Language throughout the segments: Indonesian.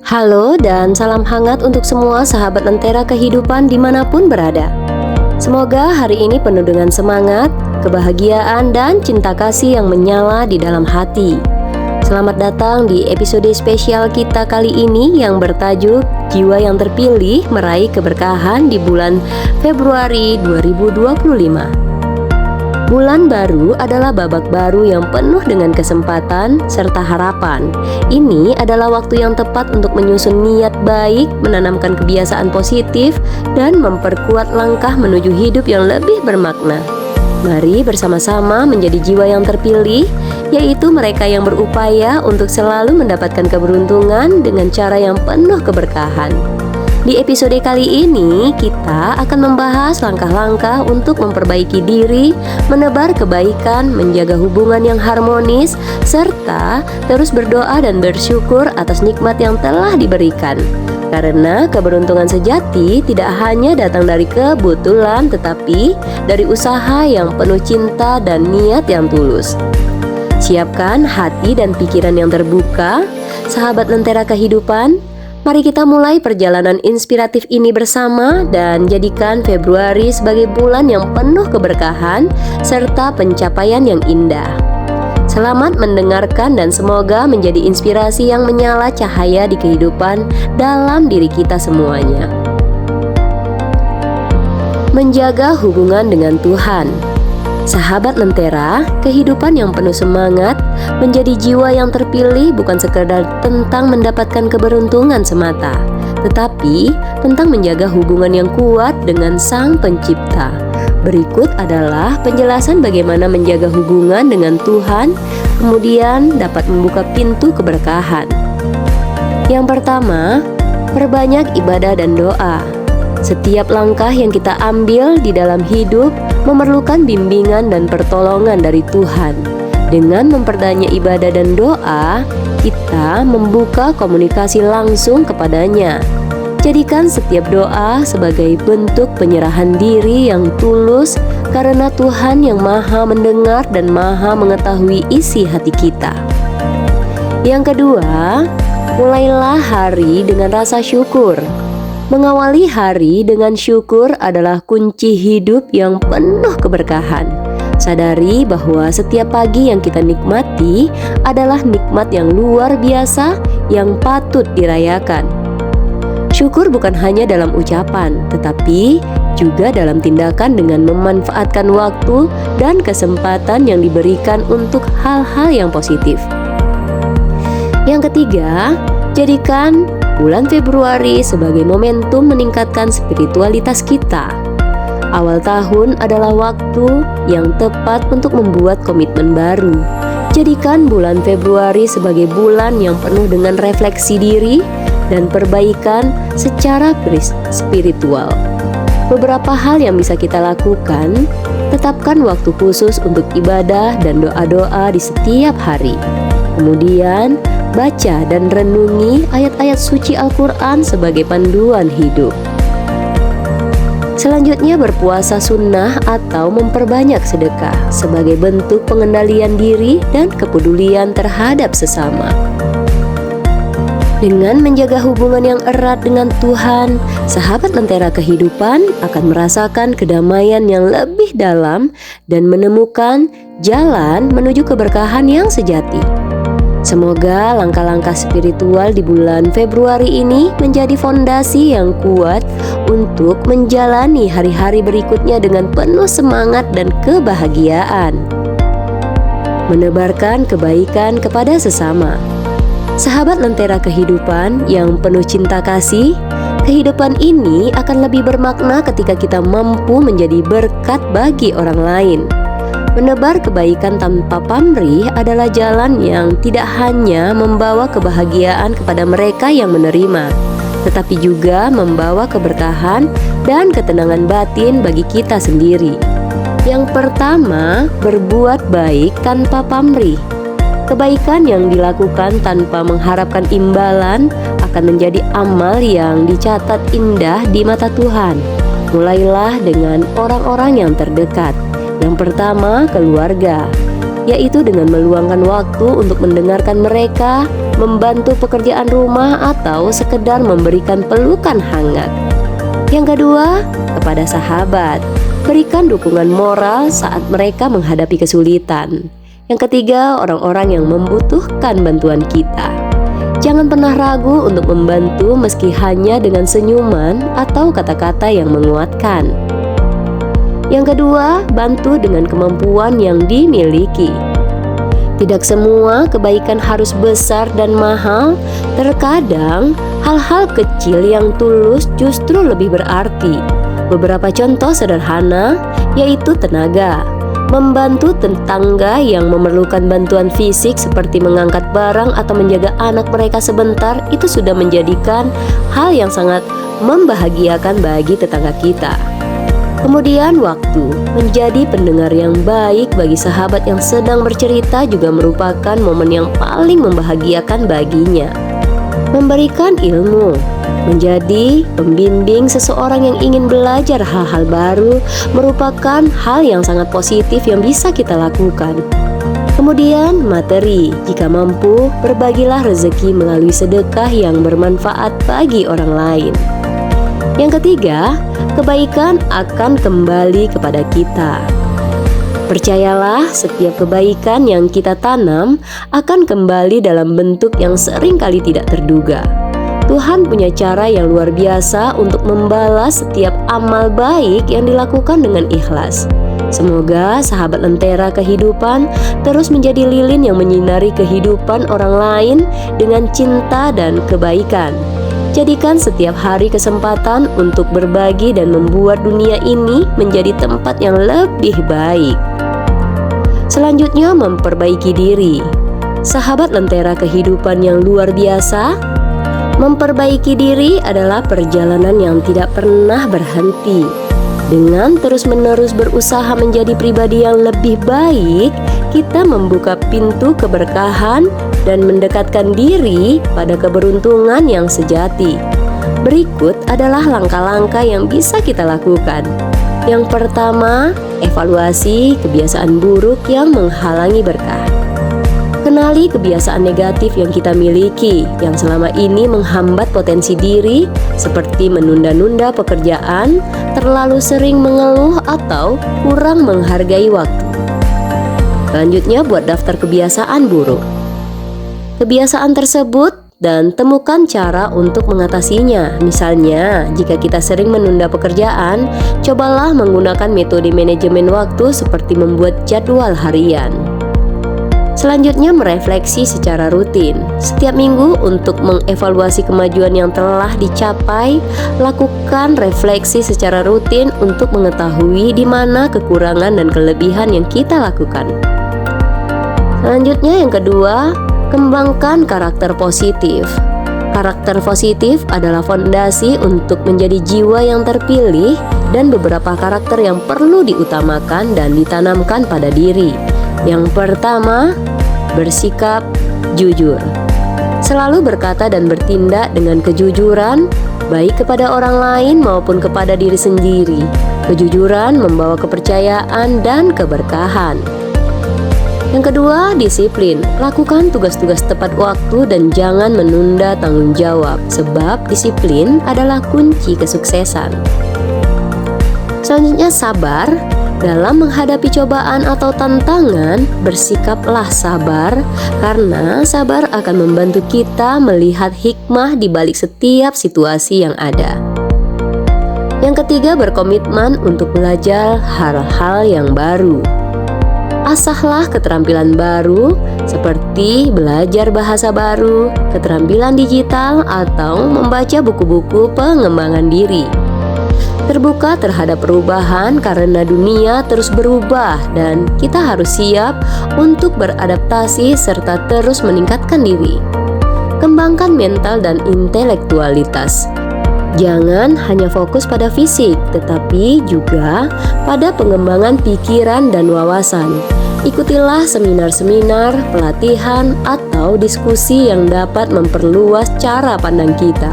Halo dan salam hangat untuk semua sahabat Lentera Kehidupan dimanapun berada. Semoga hari ini penuh dengan semangat, kebahagiaan, dan cinta kasih yang menyala di dalam hati. Selamat datang di episode spesial kita kali ini yang bertajuk Jiwa yang Terpilih Meraih Keberkahan di bulan Februari 2025. Bulan baru adalah babak baru yang penuh dengan kesempatan serta harapan. Ini adalah waktu yang tepat untuk menyusun niat baik, menanamkan kebiasaan positif, dan memperkuat langkah menuju hidup yang lebih bermakna. Mari bersama-sama menjadi jiwa yang terpilih, yaitu mereka yang berupaya untuk selalu mendapatkan keberuntungan dengan cara yang penuh keberkahan. Di episode kali ini, kita akan membahas langkah-langkah untuk memperbaiki diri, menebar kebaikan, menjaga hubungan yang harmonis, serta terus berdoa dan bersyukur atas nikmat yang telah diberikan. Karena keberuntungan sejati tidak hanya datang dari kebetulan, tetapi dari usaha yang penuh cinta dan niat yang tulus. Siapkan hati dan pikiran yang terbuka, sahabat Lentera Kehidupan. Mari kita mulai perjalanan inspiratif ini bersama dan jadikan Februari sebagai bulan yang penuh keberkahan serta pencapaian yang indah. Selamat mendengarkan dan semoga menjadi inspirasi yang menyala cahaya di kehidupan dalam diri kita semuanya. Menjaga hubungan dengan Tuhan. Sahabat Lentera, kehidupan yang penuh semangat, menjadi jiwa yang terpilih bukan sekadar tentang mendapatkan keberuntungan semata, tetapi tentang menjaga hubungan yang kuat dengan Sang Pencipta. Berikut adalah penjelasan bagaimana menjaga hubungan dengan Tuhan, kemudian dapat membuka pintu keberkahan. Yang pertama, perbanyak ibadah dan doa. Setiap langkah yang kita ambil di dalam hidup memerlukan bimbingan dan pertolongan dari Tuhan. Dengan memperbanyak ibadah dan doa, kita membuka komunikasi langsung kepadanya. Jadikan setiap doa sebagai bentuk penyerahan diri yang tulus, karena Tuhan yang Maha mendengar dan Maha mengetahui isi hati kita. Yang kedua, mulailah hari dengan rasa syukur. Mengawali hari dengan syukur adalah kunci hidup yang penuh keberkahan. Sadari bahwa setiap pagi yang kita nikmati adalah nikmat yang luar biasa yang patut dirayakan. Syukur bukan hanya dalam ucapan, tetapi juga dalam tindakan dengan memanfaatkan waktu dan kesempatan yang diberikan untuk hal-hal yang positif. Yang ketiga, jadikan bulan Februari sebagai momentum meningkatkan spiritualitas kita. Awal tahun adalah waktu yang tepat untuk membuat komitmen baru. Jadikan bulan Februari sebagai bulan yang penuh dengan refleksi diri dan perbaikan secara spiritual. Beberapa hal yang bisa kita lakukan: tetapkan waktu khusus untuk ibadah dan doa-doa di setiap hari. Kemudian, baca dan renungi ayat-ayat suci Al-Quran sebagai panduan hidup. Selanjutnya, berpuasa sunnah atau memperbanyak sedekah sebagai bentuk pengendalian diri dan kepedulian terhadap sesama. Dengan menjaga hubungan yang erat dengan Tuhan, sahabat Lentera Kehidupan akan merasakan kedamaian yang lebih dalam dan menemukan jalan menuju keberkahan yang sejati. Semoga langkah-langkah spiritual di bulan Februari ini menjadi fondasi yang kuat untuk menjalani hari-hari berikutnya dengan penuh semangat dan kebahagiaan. Menebarkan kebaikan kepada sesama. Sahabat Lentera Kehidupan yang penuh cinta kasih, kehidupan ini akan lebih bermakna ketika kita mampu menjadi berkat bagi orang lain. Menebar kebaikan tanpa pamrih adalah jalan yang tidak hanya membawa kebahagiaan kepada mereka yang menerima, tetapi juga membawa keberkahan dan ketenangan batin bagi kita sendiri. Yang pertama, berbuat baik tanpa pamrih. Kebaikan yang dilakukan tanpa mengharapkan imbalan akan menjadi amal yang dicatat indah di mata Tuhan. Mulailah dengan orang-orang yang terdekat. Yang pertama, keluarga, yaitu dengan meluangkan waktu untuk mendengarkan mereka, membantu pekerjaan rumah, atau sekedar memberikan pelukan hangat. Yang kedua, kepada sahabat, berikan dukungan moral saat mereka menghadapi kesulitan. Yang ketiga, orang-orang yang membutuhkan bantuan kita. Jangan pernah ragu untuk membantu meski hanya dengan senyuman atau kata-kata yang menguatkan. Yang kedua, bantu dengan kemampuan yang dimiliki. Tidak semua kebaikan harus besar dan mahal. Terkadang hal-hal kecil yang tulus justru lebih berarti. Beberapa contoh sederhana yaitu tenaga. Membantu tetangga yang memerlukan bantuan fisik seperti mengangkat barang atau menjaga anak mereka sebentar, itu sudah menjadikan hal yang sangat membahagiakan bagi tetangga kita. Kemudian waktu, menjadi pendengar yang baik bagi sahabat yang sedang bercerita juga merupakan momen yang paling membahagiakan baginya. Memberikan ilmu, menjadi pembimbing seseorang yang ingin belajar hal-hal baru merupakan hal yang sangat positif yang bisa kita lakukan. Kemudian materi, jika mampu, berbagilah rezeki melalui sedekah yang bermanfaat bagi orang lain. Yang ketiga, kebaikan akan kembali kepada kita. Percayalah, setiap kebaikan yang kita tanam akan kembali dalam bentuk yang seringkali tidak terduga. Tuhan punya cara yang luar biasa untuk membalas setiap amal baik yang dilakukan dengan ikhlas. Semoga sahabat Lentera Kehidupan terus menjadi lilin yang menyinari kehidupan orang lain dengan cinta dan kebaikan. Jadikan setiap hari kesempatan untuk berbagi dan membuat dunia ini menjadi tempat yang lebih baik. Selanjutnya, memperbaiki diri. Sahabat Lentera Kehidupan yang luar biasa, memperbaiki diri adalah perjalanan yang tidak pernah berhenti. Dengan terus-menerus berusaha menjadi pribadi yang lebih baik, kita membuka pintu keberkahan dan mendekatkan diri pada keberuntungan yang sejati. Berikut adalah langkah-langkah yang bisa kita lakukan. Yang pertama, evaluasi kebiasaan buruk yang menghalangi berkah. Kenali kebiasaan negatif yang kita miliki yang selama ini menghambat potensi diri, seperti menunda-nunda pekerjaan, terlalu sering mengeluh, atau kurang menghargai waktu. Selanjutnya, buat daftar kebiasaan buruk. Kebiasaan tersebut dan temukan cara untuk mengatasinya. Misalnya, jika kita sering menunda pekerjaan, cobalah menggunakan metode manajemen waktu seperti membuat jadwal harian. Selanjutnya, merefleksi secara rutin. Setiap minggu untuk mengevaluasi kemajuan yang telah dicapai, lakukan refleksi secara rutin untuk mengetahui di mana kekurangan dan kelebihan yang kita lakukan. Selanjutnya, yang kedua, kembangkan karakter positif. Karakter positif adalah fondasi untuk menjadi jiwa yang terpilih dan beberapa karakter yang perlu diutamakan dan ditanamkan pada diri. Yang pertama, bersikap jujur. Selalu berkata dan bertindak dengan kejujuran, baik kepada orang lain maupun kepada diri sendiri. Kejujuran membawa kepercayaan dan keberkahan. Yang kedua, disiplin. Lakukan tugas-tugas tepat waktu dan jangan menunda tanggung jawab, sebab disiplin adalah kunci kesuksesan. Selanjutnya, sabar. Dalam menghadapi cobaan atau tantangan, bersikaplah sabar, karena sabar akan membantu kita melihat hikmah di balik setiap situasi yang ada. Yang ketiga, berkomitmen untuk belajar hal-hal yang baru. Asahlah keterampilan baru seperti belajar bahasa baru, keterampilan digital, atau membaca buku-buku pengembangan diri. Terbuka terhadap perubahan karena dunia terus berubah dan kita harus siap untuk beradaptasi serta terus meningkatkan diri. Kembangkan mental dan intelektualitas. Jangan hanya fokus pada fisik, tetapi juga pada pengembangan pikiran dan wawasan. Ikutilah seminar-seminar, pelatihan, atau diskusi yang dapat memperluas cara pandang kita.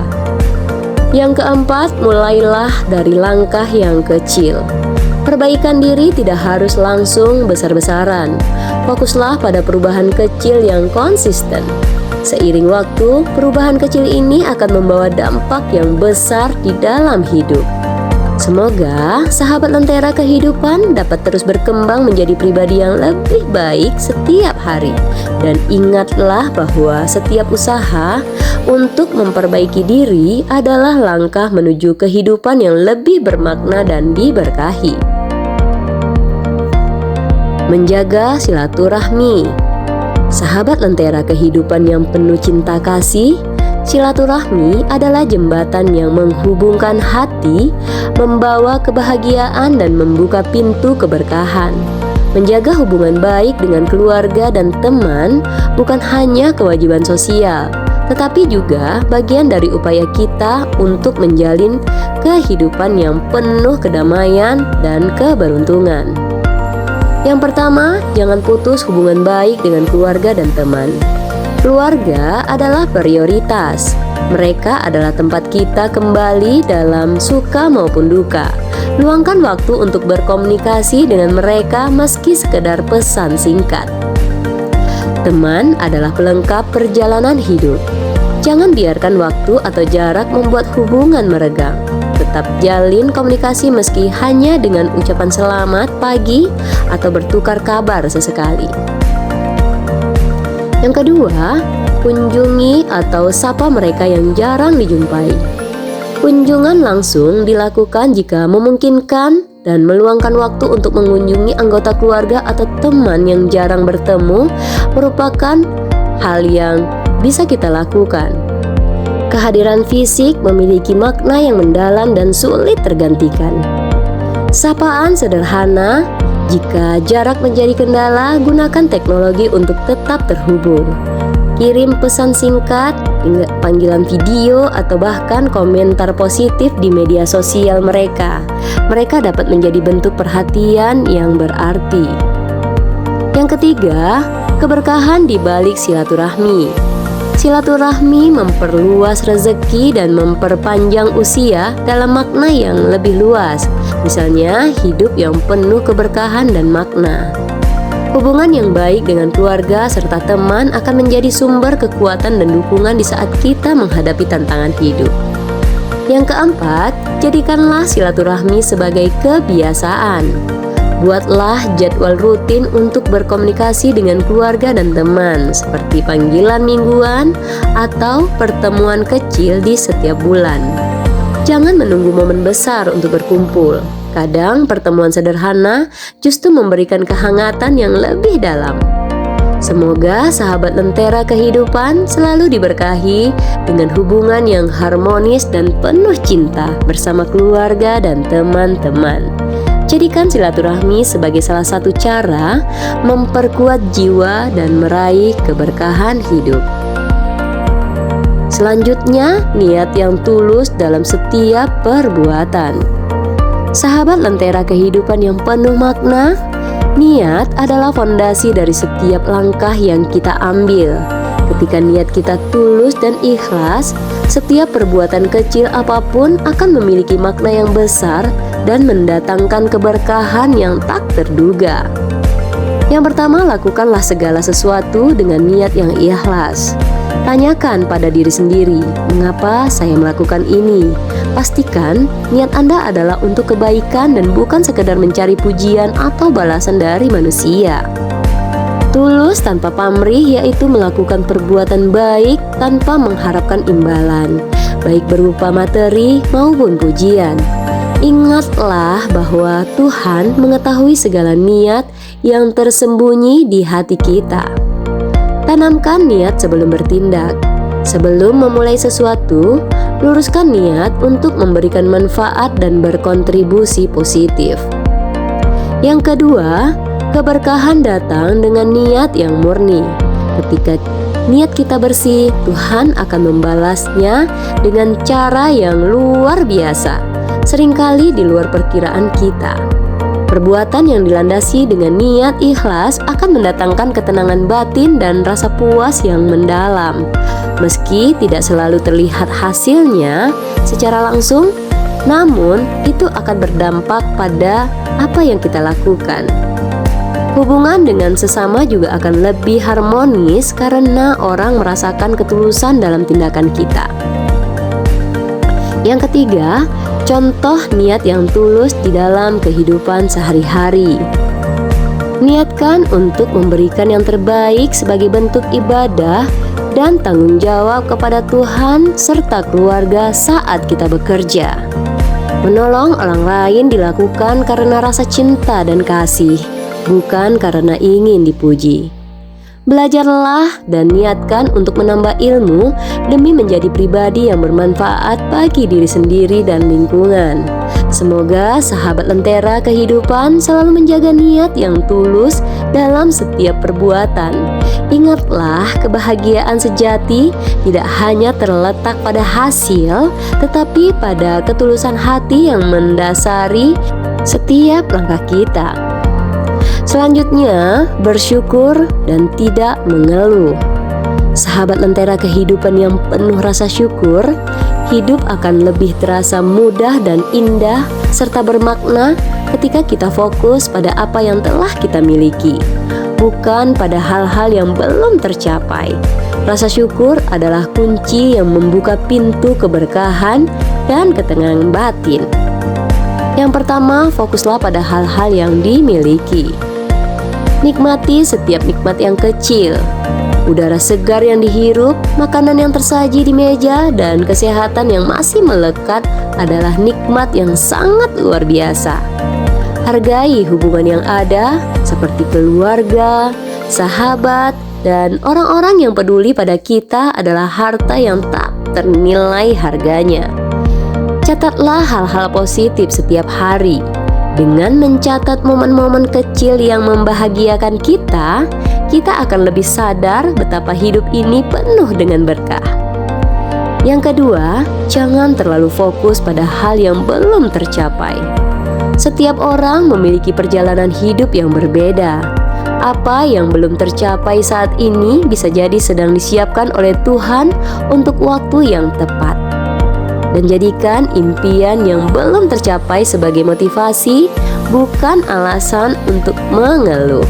Yang keempat, mulailah dari langkah yang kecil. Perbaikan diri tidak harus langsung besar-besaran. Fokuslah pada perubahan kecil yang konsisten. Seiring waktu, perubahan kecil ini akan membawa dampak yang besar di dalam hidup. Semoga sahabat Lentera kehidupan dapat terus berkembang menjadi pribadi yang lebih baik setiap hari. Dan ingatlah bahwa setiap usaha untuk memperbaiki diri adalah langkah menuju kehidupan yang lebih bermakna dan diberkahi. Menjaga silaturahmi. Sahabat Lentera kehidupan yang penuh cinta kasih, silaturahmi adalah jembatan yang menghubungkan hati, membawa kebahagiaan dan membuka pintu keberkahan. Menjaga hubungan baik dengan keluarga dan teman bukan hanya kewajiban sosial, tetapi juga bagian dari upaya kita untuk menjalin kehidupan yang penuh kedamaian dan keberuntungan. Yang pertama, jangan putus hubungan baik dengan keluarga dan teman. Keluarga adalah prioritas. Mereka adalah tempat kita kembali dalam suka maupun duka. Luangkan waktu untuk berkomunikasi dengan mereka meski sekedar pesan singkat. Teman adalah pelengkap perjalanan hidup. Jangan biarkan waktu atau jarak membuat hubungan meregang. Tetap jalin komunikasi meski hanya dengan ucapan selamat pagi atau bertukar kabar sesekali. Yang kedua, kunjungi atau sapa mereka yang jarang dijumpai. Kunjungan langsung dilakukan jika memungkinkan dan meluangkan waktu untuk mengunjungi anggota keluarga atau teman yang jarang bertemu merupakan hal yang bisa kita lakukan. Kehadiran fisik memiliki makna yang mendalam dan sulit tergantikan. Sapaan sederhana. Jika jarak menjadi kendala, gunakan teknologi untuk tetap terhubung. Kirim pesan singkat, panggilan video, atau bahkan komentar positif di media sosial mereka. Mereka dapat menjadi bentuk perhatian yang berarti. Yang ketiga, keberkahan di balik silaturahmi. Silaturahmi memperluas rezeki dan memperpanjang usia dalam makna yang lebih luas. Misalnya, hidup yang penuh keberkahan dan makna. Hubungan yang baik dengan keluarga serta teman akan menjadi sumber kekuatan dan dukungan di saat kita menghadapi tantangan hidup. Yang keempat, jadikanlah silaturahmi sebagai kebiasaan. Buatlah jadwal rutin untuk berkomunikasi dengan keluarga dan teman, seperti panggilan mingguan atau pertemuan kecil di setiap bulan. Jangan menunggu momen besar untuk berkumpul. Kadang pertemuan sederhana justru memberikan kehangatan yang lebih dalam. Semoga sahabat Lentera kehidupan selalu diberkahi dengan hubungan yang harmonis dan penuh cinta bersama keluarga dan teman-teman. Jadikan silaturahmi sebagai salah satu cara memperkuat jiwa dan meraih keberkahan hidup. Selanjutnya, niat yang tulus dalam setiap perbuatan. Sahabat Lentera kehidupan yang penuh makna, niat adalah fondasi dari setiap langkah yang kita ambil. Ketika niat kita tulus dan ikhlas, setiap perbuatan kecil apapun akan memiliki makna yang besar dan mendatangkan keberkahan yang tak terduga. Yang pertama, lakukanlah segala sesuatu dengan niat yang ikhlas. Tanyakan pada diri sendiri, mengapa saya melakukan ini? Pastikan niat Anda adalah untuk kebaikan dan bukan sekedar mencari pujian atau balasan dari manusia. Tulus tanpa pamrih yaitu melakukan perbuatan baik tanpa mengharapkan imbalan, baik berupa materi maupun pujian. Ingatlah bahwa Tuhan mengetahui segala niat yang tersembunyi di hati kita. Tanamkan niat sebelum bertindak. Sebelum memulai sesuatu, luruskan niat untuk memberikan manfaat dan berkontribusi positif. Yang kedua, keberkahan datang dengan niat yang murni. Ketika niat kita bersih, Tuhan akan membalasnya dengan cara yang luar biasa, seringkali di luar perkiraan kita. Perbuatan yang dilandasi dengan niat ikhlas akan mendatangkan ketenangan batin dan rasa puas yang mendalam. Meski tidak selalu terlihat hasilnya secara langsung, namun itu akan berdampak pada apa yang kita lakukan. Hubungan dengan sesama juga akan lebih harmonis karena orang merasakan ketulusan dalam tindakan kita. Yang ketiga, contoh niat yang tulus di dalam kehidupan sehari-hari. Niatkan untuk memberikan yang terbaik sebagai bentuk ibadah dan tanggung jawab kepada Tuhan serta keluarga saat kita bekerja. Menolong orang lain dilakukan karena rasa cinta dan kasih, bukan karena ingin dipuji. Belajarlah dan niatkan untuk menambah ilmu demi menjadi pribadi yang bermanfaat bagi diri sendiri dan lingkungan. Semoga sahabat Lentera kehidupan selalu menjaga niat yang tulus dalam setiap perbuatan. Ingatlah, kebahagiaan sejati tidak hanya terletak pada hasil, tetapi pada ketulusan hati yang mendasari setiap langkah kita. Selanjutnya, bersyukur dan tidak mengeluh. Sahabat Lentera kehidupan yang penuh rasa syukur, hidup akan lebih terasa mudah dan indah serta bermakna ketika kita fokus pada apa yang telah kita miliki, bukan pada hal-hal yang belum tercapai. Rasa syukur adalah kunci yang membuka pintu keberkahan dan ketenangan batin. Yang pertama, fokuslah pada hal-hal yang dimiliki. Nikmati setiap nikmat yang kecil, udara segar yang dihirup, makanan yang tersaji di meja, dan kesehatan yang masih melekat adalah nikmat yang sangat luar biasa. Hargai hubungan yang ada seperti keluarga, sahabat, dan orang-orang yang peduli pada kita adalah harta yang tak ternilai harganya. Catatlah hal-hal positif setiap hari. Dengan mencatat momen-momen kecil yang membahagiakan kita, kita akan lebih sadar betapa hidup ini penuh dengan berkah. Yang kedua, jangan terlalu fokus pada hal yang belum tercapai. Setiap orang memiliki perjalanan hidup yang berbeda. Apa yang belum tercapai saat ini bisa jadi sedang disiapkan oleh Tuhan untuk waktu yang tepat. Dan jadikan impian yang belum tercapai sebagai motivasi, bukan alasan untuk mengeluh.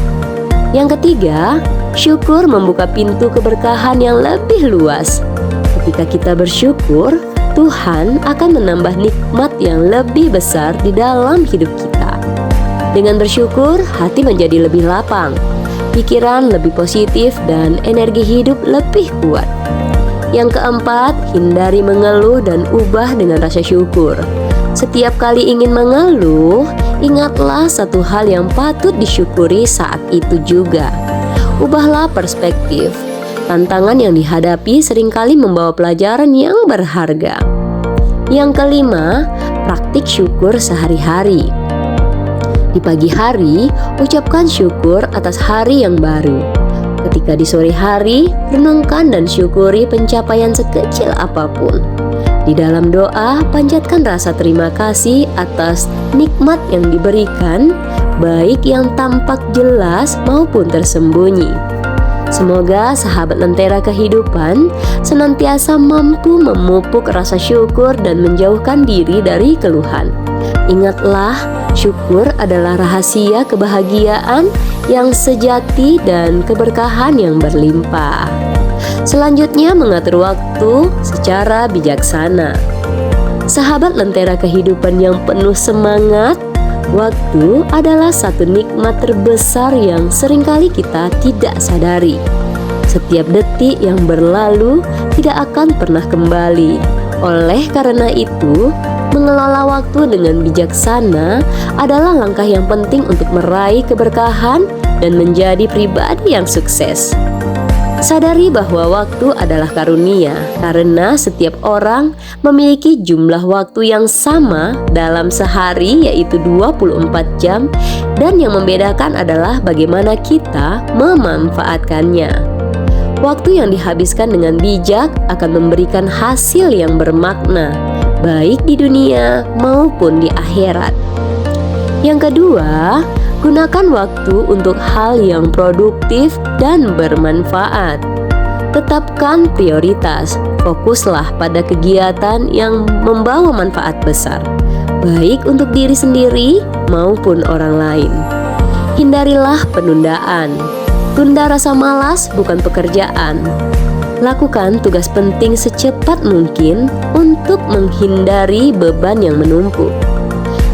Yang ketiga, syukur membuka pintu keberkahan yang lebih luas. Ketika kita bersyukur, Tuhan akan menambah nikmat yang lebih besar di dalam hidup kita. Dengan bersyukur, hati menjadi lebih lapang, pikiran lebih positif, dan energi hidup lebih kuat. Yang keempat, hindari mengeluh dan ubah dengan rasa syukur. Setiap kali ingin mengeluh, ingatlah satu hal yang patut disyukuri saat itu juga. Ubahlah perspektif. Tantangan yang dihadapi seringkali membawa pelajaran yang berharga. Yang kelima, praktik syukur sehari-hari. Di pagi hari, ucapkan syukur atas hari yang baru. Ketika di sore hari, renungkan dan syukuri pencapaian sekecil apapun. Di dalam doa, panjatkan rasa terima kasih atas nikmat yang diberikan, baik yang tampak jelas maupun tersembunyi. Semoga sahabat Lentera kehidupan senantiasa mampu memupuk rasa syukur dan menjauhkan diri dari keluhan. Ingatlah, syukur adalah rahasia kebahagiaan yang sejati dan keberkahan yang berlimpah. Selanjutnya, mengatur waktu secara bijaksana. Sahabat Lentera kehidupan yang penuh semangat, waktu adalah satu nikmat terbesar yang seringkali kita tidak sadari. Setiap detik yang berlalu tidak akan pernah kembali. Oleh karena itu, mengelola waktu dengan bijaksana adalah langkah yang penting untuk meraih keberkahan dan menjadi pribadi yang sukses. Sadari bahwa waktu adalah karunia, karena setiap orang memiliki jumlah waktu yang sama dalam sehari, yaitu 24 jam, dan yang membedakan adalah bagaimana kita memanfaatkannya. Waktu yang dihabiskan dengan bijak akan memberikan hasil yang bermakna, baik di dunia maupun di akhirat. Yang kedua, gunakan waktu untuk hal yang produktif dan bermanfaat. Tetapkan prioritas, fokuslah pada kegiatan yang membawa manfaat besar, baik untuk diri sendiri maupun orang lain. Hindarilah penundaan. Tunda rasa malas bukan pekerjaan. Lakukan tugas penting secepat mungkin untuk menghindari beban yang menumpuk.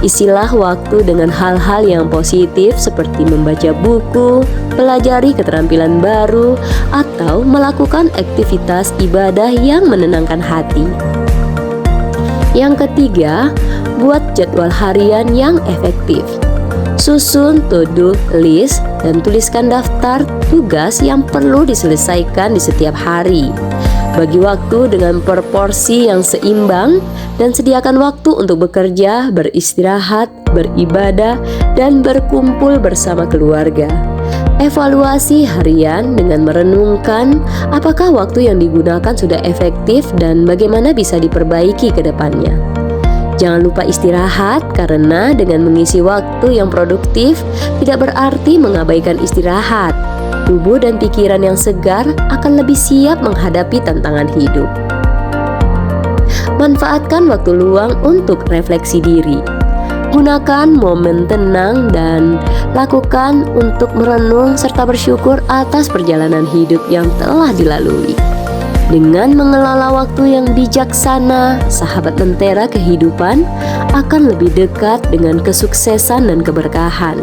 Isilah waktu dengan hal-hal yang positif seperti membaca buku, pelajari keterampilan baru, atau melakukan aktivitas ibadah yang menenangkan hati. Yang ketiga, buat jadwal harian yang efektif. Susun to-do list dan tuliskan daftar tugas yang perlu diselesaikan di setiap hari. Bagi waktu dengan proporsi yang seimbang dan sediakan waktu untuk bekerja, beristirahat, beribadah, dan berkumpul bersama keluarga. Evaluasi harian dengan merenungkan apakah waktu yang digunakan sudah efektif dan bagaimana bisa diperbaiki ke depannya. Jangan lupa istirahat karena dengan mengisi waktu yang produktif tidak berarti mengabaikan istirahat. Tubuh dan pikiran yang segar akan lebih siap menghadapi tantangan hidup. Manfaatkan waktu luang untuk refleksi diri. Gunakan momen tenang dan lakukan untuk merenung serta bersyukur atas perjalanan hidup yang telah dilalui. Dengan mengelola waktu yang bijaksana, sahabat Lentera kehidupan akan lebih dekat dengan kesuksesan dan keberkahan.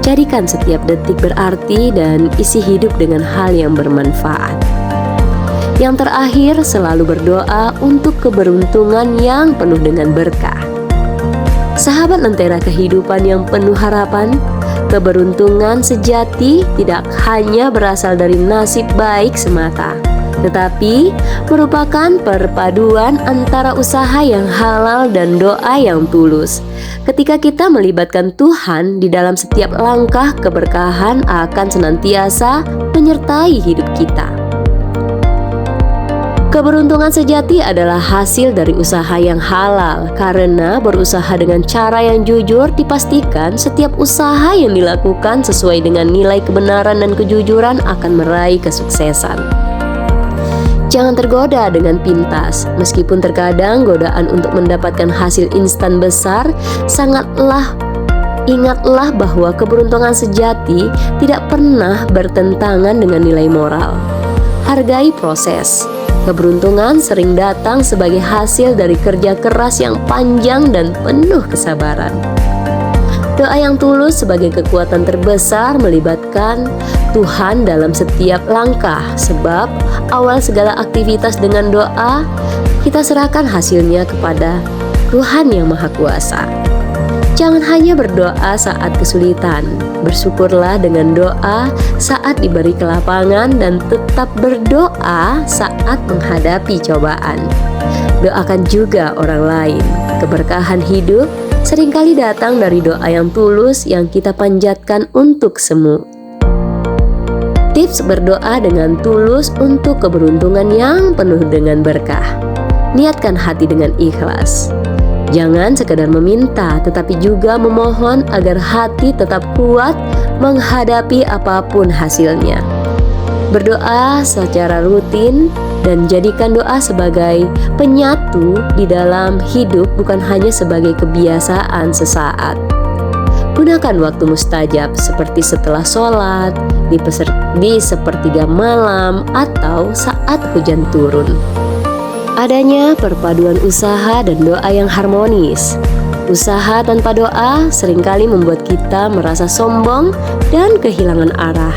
Jadikan setiap detik berarti dan isi hidup dengan hal yang bermanfaat. Yang terakhir, selalu berdoa untuk keberuntungan yang penuh dengan berkah. Sahabat Lentera kehidupan yang penuh harapan, keberuntungan sejati tidak hanya berasal dari nasib baik semata, tetapi merupakan perpaduan antara usaha yang halal dan doa yang tulus. Ketika kita melibatkan Tuhan di dalam setiap langkah, keberkahan akan senantiasa menyertai hidup kita. Keberuntungan sejati adalah hasil dari usaha yang halal. Karena berusaha dengan cara yang jujur, dipastikan setiap usaha yang dilakukan sesuai dengan nilai kebenaran dan kejujuran akan meraih kesuksesan. Jangan tergoda dengan pintas. Meskipun terkadang godaan untuk mendapatkan hasil instan besar, ingatlah bahwa keberuntungan sejati tidak pernah bertentangan dengan nilai moral. Hargai proses. Keberuntungan sering datang sebagai hasil dari kerja keras yang panjang dan penuh kesabaran. Doa yang tulus sebagai kekuatan terbesar melibatkan Tuhan dalam setiap langkah, sebab awal segala aktivitas dengan doa, kita serahkan hasilnya kepada Tuhan yang Maha Kuasa. Jangan hanya berdoa saat kesulitan, bersyukurlah dengan doa saat diberi kelapangan dan tetap berdoa saat menghadapi cobaan. Doakan juga orang lain. Keberkahan hidup seringkali datang dari doa yang tulus yang kita panjatkan untuk semua. Tips berdoa dengan tulus untuk keberuntungan yang penuh dengan berkah. Niatkan hati dengan ikhlas. Jangan sekedar meminta, tetapi juga memohon agar hati tetap kuat menghadapi apapun hasilnya. Berdoa secara rutin dan jadikan doa sebagai penyatu di dalam hidup, bukan hanya sebagai kebiasaan sesaat. Gunakan waktu mustajab seperti setelah sholat, di sepertiga malam, atau saat hujan turun. Adanya perpaduan usaha dan doa yang harmonis. Usaha tanpa doa seringkali membuat kita merasa sombong dan kehilangan arah.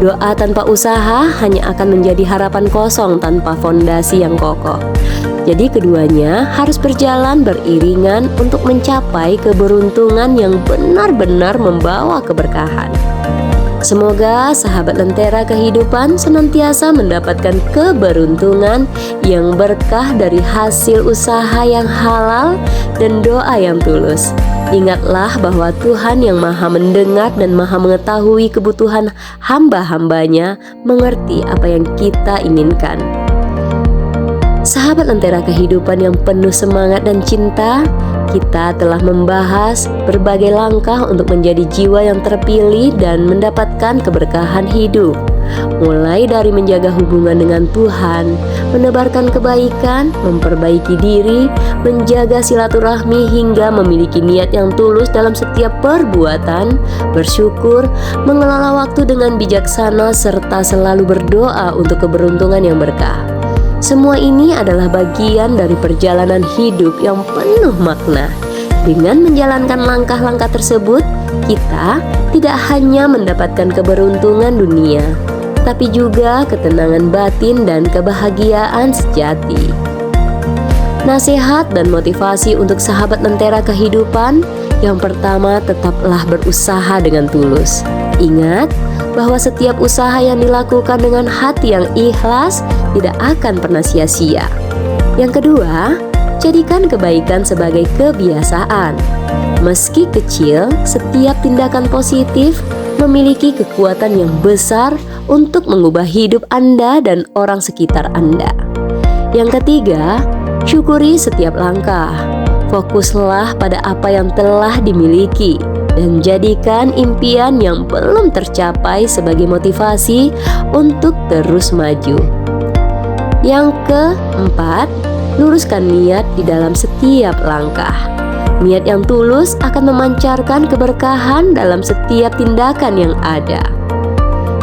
Doa tanpa usaha hanya akan menjadi harapan kosong tanpa fondasi yang kokoh. Jadi keduanya harus berjalan beriringan untuk mencapai keberuntungan yang benar-benar membawa keberkahan. Semoga sahabat Lentera kehidupan senantiasa mendapatkan keberuntungan yang berkah dari hasil usaha yang halal dan doa yang tulus. Ingatlah bahwa Tuhan yang Maha mendengar dan Maha mengetahui kebutuhan hamba-hambanya, mengerti apa yang kita inginkan. Sahabat Lentera kehidupan yang penuh semangat dan cinta, kita telah membahas berbagai langkah untuk menjadi jiwa yang terpilih dan mendapatkan keberkahan hidup. mulai dari menjaga hubungan dengan Tuhan, menebarkan kebaikan, memperbaiki diri, menjaga silaturahmi hingga memiliki niat yang tulus dalam setiap perbuatan, bersyukur, mengelola waktu dengan bijaksana, serta selalu berdoa untuk keberuntungan yang berkah. Semua ini adalah bagian dari perjalanan hidup yang penuh makna. Dengan menjalankan langkah-langkah tersebut, kita tidak hanya mendapatkan keberuntungan dunia, tapi juga ketenangan batin dan kebahagiaan sejati. Nasihat dan motivasi untuk sahabat Lentera kehidupan. Yang pertama, tetaplah berusaha dengan tulus. Ingat bahwa setiap usaha yang dilakukan dengan hati yang ikhlas tidak akan pernah sia-sia. Yang kedua, jadikan kebaikan sebagai kebiasaan. Meski kecil, setiap tindakan positif memiliki kekuatan yang besar untuk mengubah hidup Anda dan orang sekitar Anda. Yang ketiga, syukuri setiap langkah. Fokuslah pada apa yang telah dimiliki dan jadikan impian yang belum tercapai sebagai motivasi untuk terus maju. Yang keempat, luruskan niat di dalam setiap langkah. Niat yang tulus akan memancarkan keberkahan dalam setiap tindakan yang ada.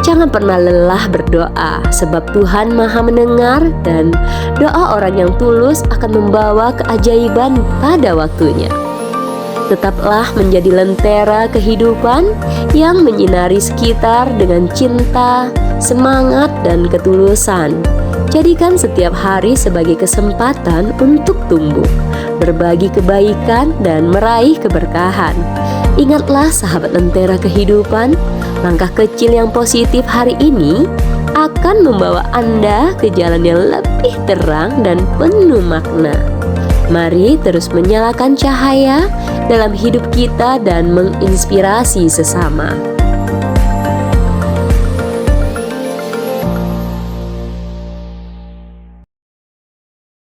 Jangan pernah lelah berdoa, sebab Tuhan Maha mendengar dan doa orang yang tulus akan membawa keajaiban pada waktunya. Tetaplah menjadi lentera kehidupan yang menyinari sekitar dengan cinta, semangat, dan ketulusan. Jadikan setiap hari sebagai kesempatan untuk tumbuh, berbagi kebaikan, dan meraih keberkahan. Ingatlah sahabat Lentera kehidupan, langkah kecil yang positif hari ini akan membawa Anda ke jalan yang lebih terang dan penuh makna. Mari terus menyalakan cahaya dalam hidup kita dan menginspirasi sesama.